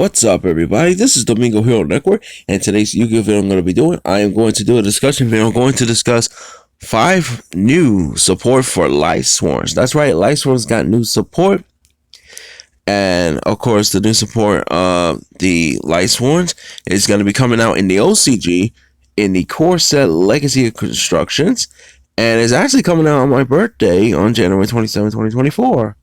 What's up, everybody? This is Domingo Hero Network, and today's Yu-Gi-Oh video I'm going to be doing, I am going to do a discussion video. I'm going to discuss 5 new support for Lightsworn. That's right, Lightsworn's got new support, and of course, the new support of the Lightsworn is going to be coming out in the OCG, in the core set Legacy of Constructions, and it's actually coming out on my birthday on January 27, 2024.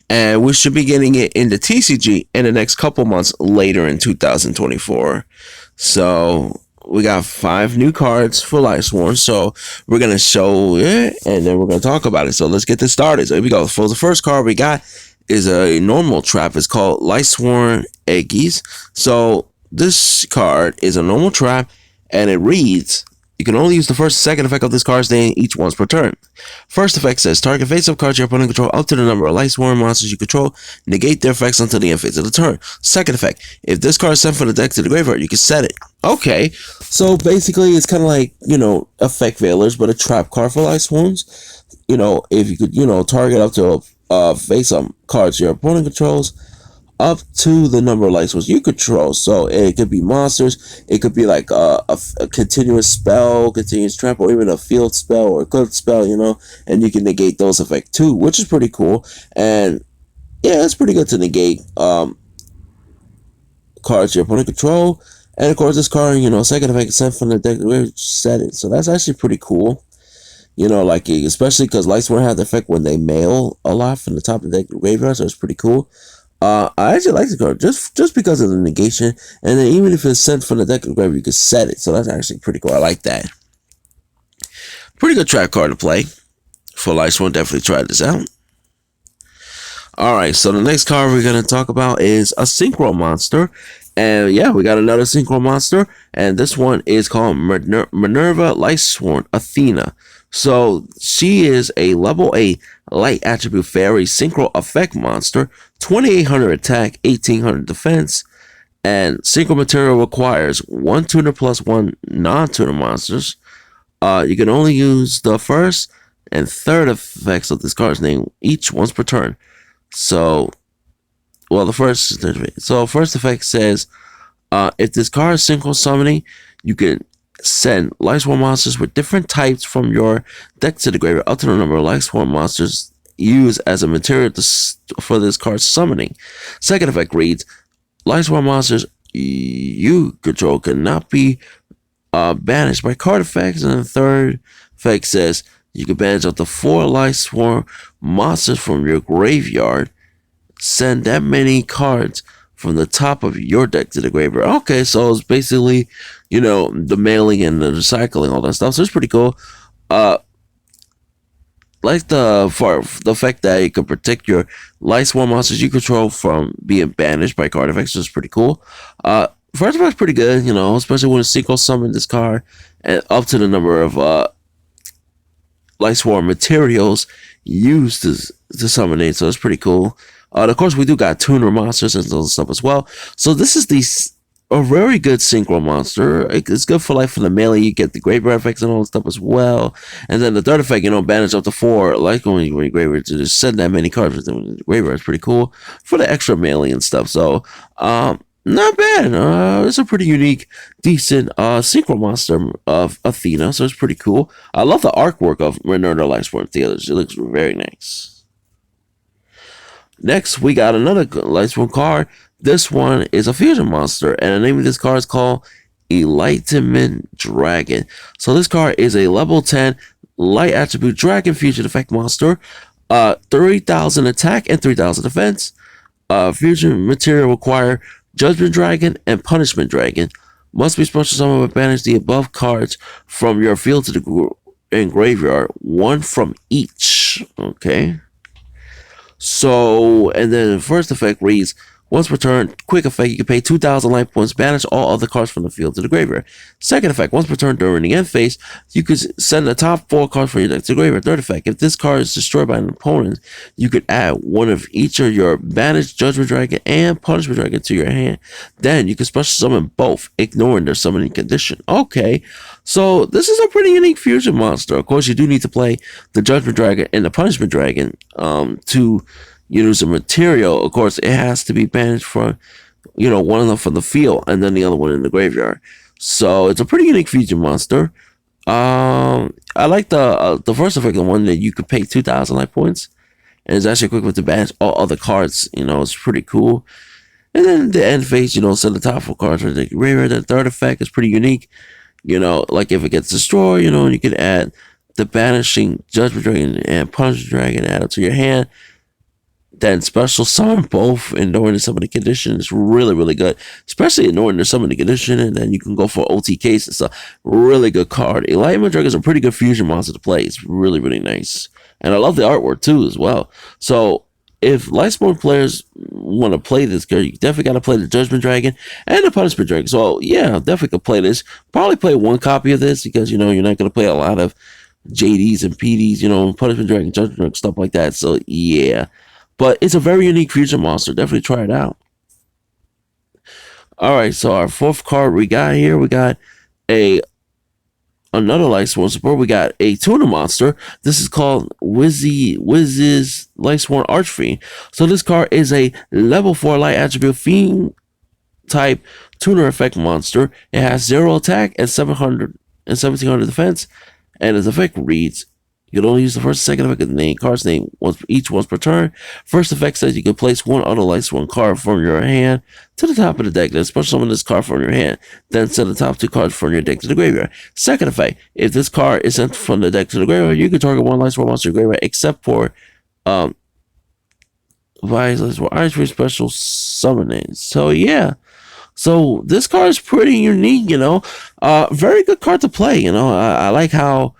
And we should be getting it in the TCG in the next couple months later in 2024. So we got 5 new cards for Lightsworn. So we're going to show it and then we're going to talk about it. So let's get this started. So here we go. For the first card we got is a normal trap. It's called Lightsworn Eggies. So this card is a normal trap and it reads, you can only use the first and second effect of this card's name each once per turn. First effect says, target face-up cards your opponent control up to the number of Lightsworn monsters you control. Negate their effects until the end phase of the turn. Second effect, if this card is sent from the deck to the graveyard, you can set it. Okay, so basically it's kind of like, effect veilers, but a trap card for Lightsworns. If you could, target up to face-up cards your opponent controls, up to the number of Lightsworns you control. So it could be monsters, it could be like a continuous spell, continuous trap, or even a field spell or a good spell, and you can negate those effects too, which is pretty cool. And yeah, it's pretty good to negate cards your opponent control. And of course this card, second effect is sent from the deck to set it. So that's actually pretty cool. Especially because Lightsworn have the effect when they mail a lot from the top of the deck to the graveyard, so it's pretty cool. I actually like the card just because of the negation, and then even if it's sent from the deck to the graveyard, you can set it. So that's actually pretty cool. I like that. Pretty good trap card to play for Lightsworn. Definitely try this out. Alright, so the next card we're going to talk about is a Synchro monster. And yeah, we got another Synchro monster, and this one is called Minerva Lightsworn Athena. So she is a level 8 light attribute fairy synchro effect monster, 2800 attack, 1800 defense, and synchro material requires 1 tuner plus 1 non-tuner monsters. You can only use the first and third effects of this card's name each once per turn. So, well, first effect says, if this card is synchro summoning, you can send Lightsworn monsters with different types from your deck to the graveyard up to the number of Lightsworn monsters used as a material for this card's summoning. Second effect reads, Lightsworn monsters you control cannot be banished by card effects. And the third effect says, you can banish up to 4 Lightsworn monsters from your graveyard. Send that many cards from the top of your deck to the graveyard. Okay, so it's basically, the mailing and the recycling, all that stuff. So it's pretty cool. Like the fact that you can protect your Lightsworn monsters you control from being banished by card effects is pretty cool. First effect's pretty good, especially when Synchro summon this card and up to the number of Lightsworn materials used to summon it. So it's pretty cool. Of course, we do got tuner monsters and those stuff as well. So this is a very good synchro monster. It's good for for the melee. You get the graveyard effects and all that stuff as well. And then the third effect, banish up to 4 when you graveyard to just send that many cards with the graveyard is pretty cool for the extra melee and stuff. So not bad. It's a pretty unique, decent synchro monster of Athena. So it's pretty cool. I love the artwork of Minerva Lightsworn Theaters. It looks very nice. Next, we got another Lightsworn card. This one is a fusion monster, and the name of this card is called Lightman Dragon. So this card is a level 10 light attribute dragon fusion effect monster, 3000 attack and 3000 defense. Fusion material require Judgment Dragon and Punishment Dragon. Must be special summoned with banish the above cards from your field to the graveyard, 1 from each. Okay. So, and then the first effect reads, once per turn, quick effect, you can pay 2,000 life points, banish all other cards from the field to the graveyard. Second effect, once per turn during the end phase, you could send the top 4 cards from your deck to the graveyard. Third effect, if this card is destroyed by an opponent, you could add 1 of each of your banished Judgment Dragon and Punishment Dragon to your hand. Then you can special summon both, ignoring their summoning condition. Okay, so this is a pretty unique fusion monster. Of course, you do need to play the Judgment Dragon and the Punishment Dragon to use a material. Of course, it has to be banished from You know, one of them from the field and then the other one in the graveyard. So it's a pretty unique fusion monster. I like the first effect, the one that you could pay 2,000 life points, and it's actually quick with the banish all other cards. You know, it's pretty cool. And then the end phase, you know, set the top 4 cards for the graveyard. The third effect is pretty unique. You know, like if it gets destroyed, you know, you could add the banishing Judgment Dragon and Punishment Dragon added to your hand. Then special summon both in ordinary summoning condition is really, really good. Especially in ordinary summoning condition, and then you can go for OTKs. It's a really good card. A Lightman Dragon is a pretty good fusion monster to play. It's really, really nice. And I love the artwork too as well. So if Lightsworn players want to play this card, you definitely got to play the Judgment Dragon and the Punishment Dragon. So yeah, definitely could play this. Probably play one copy of this because, you know, you're not going to play a lot of JDs and PDs, you know, Punishment Dragon, Judgment Dragon, stuff like that. So yeah. But it's a very unique fusion monster. Definitely try it out. Alright, so our fourth card we got here, we got another Lightsworn support. We got a tuna monster. This is called Wizzy Whiz's Lightsworn Archfiend. So this card is a level 4 light attribute fiend type tuner effect monster. It has 0 attack and 1700 defense. And its effect reads, you can only use the first and second effect of the name card's name once per turn. First effect says you can place one auto Lightsworn card from your hand to the top of the deck. Then special summon this card from your hand. Then send the top 2 cards from your deck to the graveyard. Second effect, if this card is sent from the deck to the graveyard, you can target one Lightsworn monster graveyard except for Lightsworn special summoning. So yeah. So this card is pretty unique, you know. Very good card to play, you know. I like how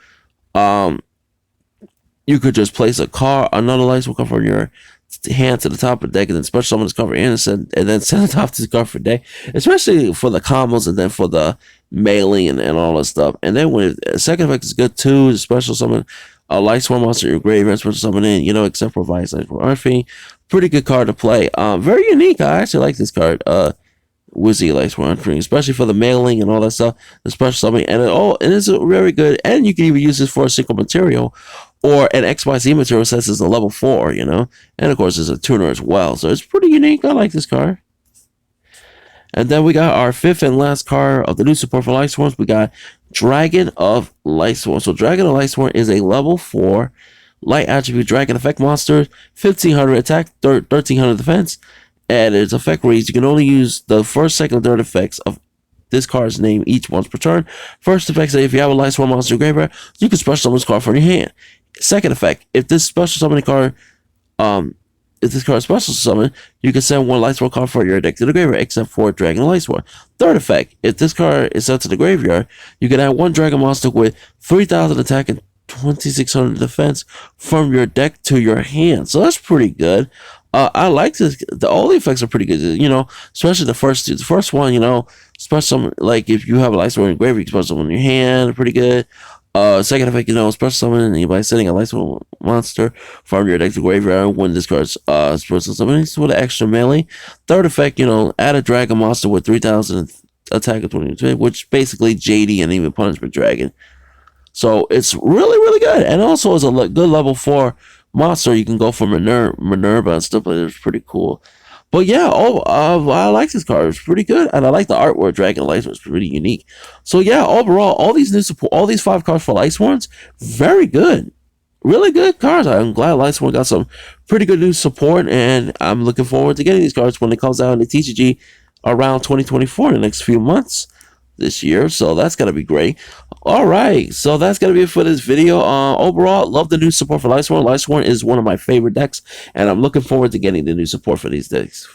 you could just place another Lightsworn card from your hand to the top of the deck, and then special summon this card and then send it off to the card for the day. Especially for the combos and then for the mailing and all that stuff. And then when second effect is good too, special summon a Lightsworn monster in your graveyard, special summon in, you know, except for Lightsworn Archfiend. Pretty good card to play. Very unique. I actually like this card. Wizzy Lightsworn Archfiend, especially for the mailing and all that stuff, the special summoning, and it's very good. And you can even use this for a Synchro material or an XYZ material since it's a level 4, you know. And of course, it's a tuner as well, so it's pretty unique. I like this card. And then we got our fifth and last card of the new support for Lightsworns. We got Dragon of Lightsworn. So Dragon of Lightsworn is a level 4 light attribute dragon effect monster, 1500 attack, 1300 defense. And its effect reads, you can only use the first, second, and third effects of this card's name each once per turn. First effect, say if you have a Lightsworn monster graveyard, you can special summon this card from your hand. Second effect, if this special summoning card, if this card is special summon, you can send one Lightsworn card from your deck to the graveyard, except for Dragon of Lightsworn. Third effect, if this card is sent to the graveyard, you can add one Dragon monster with 3000 attack and 2600 defense from your deck to your hand. So that's pretty good. I like this. All the effects are pretty good, you know, especially the first two. The first one, you know, special like if you have a Lightsworn in graveyard, you can special summon in your hand, pretty good. Second effect, you know, special summon by sending a Lightsworn monster from your deck to graveyard when this card's special summon with an extra melee. Third effect, you know, add a dragon monster with 3000 attack of 20, which basically JD and even Punishment Dragon. So it's really, really good, and also is a good level 4 monster. You can go for Minerva and stuff like that. It's pretty cool. But yeah, I like this card. It's pretty good, and I like the artwork. Dragon Lightsworn is pretty unique. So yeah, overall, all these 5 cards for Lightsworns, very good, really good cards. I'm glad Lightsworn got some pretty good new support, and I'm looking forward to getting these cards when it comes out in the TCG around 2024 in the next few months this year. So that's gonna be great. All right, so that's gonna be it for this video. Overall, love the new support for Lightsworn. Lightsworn is one of my favorite decks, and I'm looking forward to getting the new support for these decks.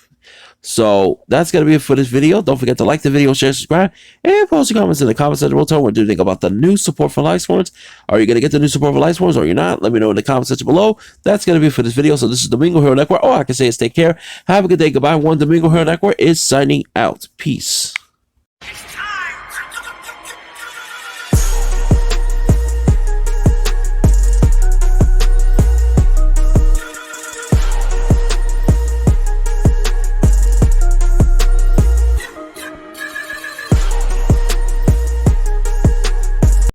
So that's gonna be it for this video. Don't forget to like the video, share, subscribe, and post your comments in the comment section. We'll tell what do you think about the new support for Lightsworns. Are you gonna get the new support for Lightsworns or you're not? Let me know in the comment section below. That's gonna be it for this video. So this is Domingo Hero Network. All I can say is take care. Have a good day. Goodbye. One Domingo Hero Network is signing out. Peace.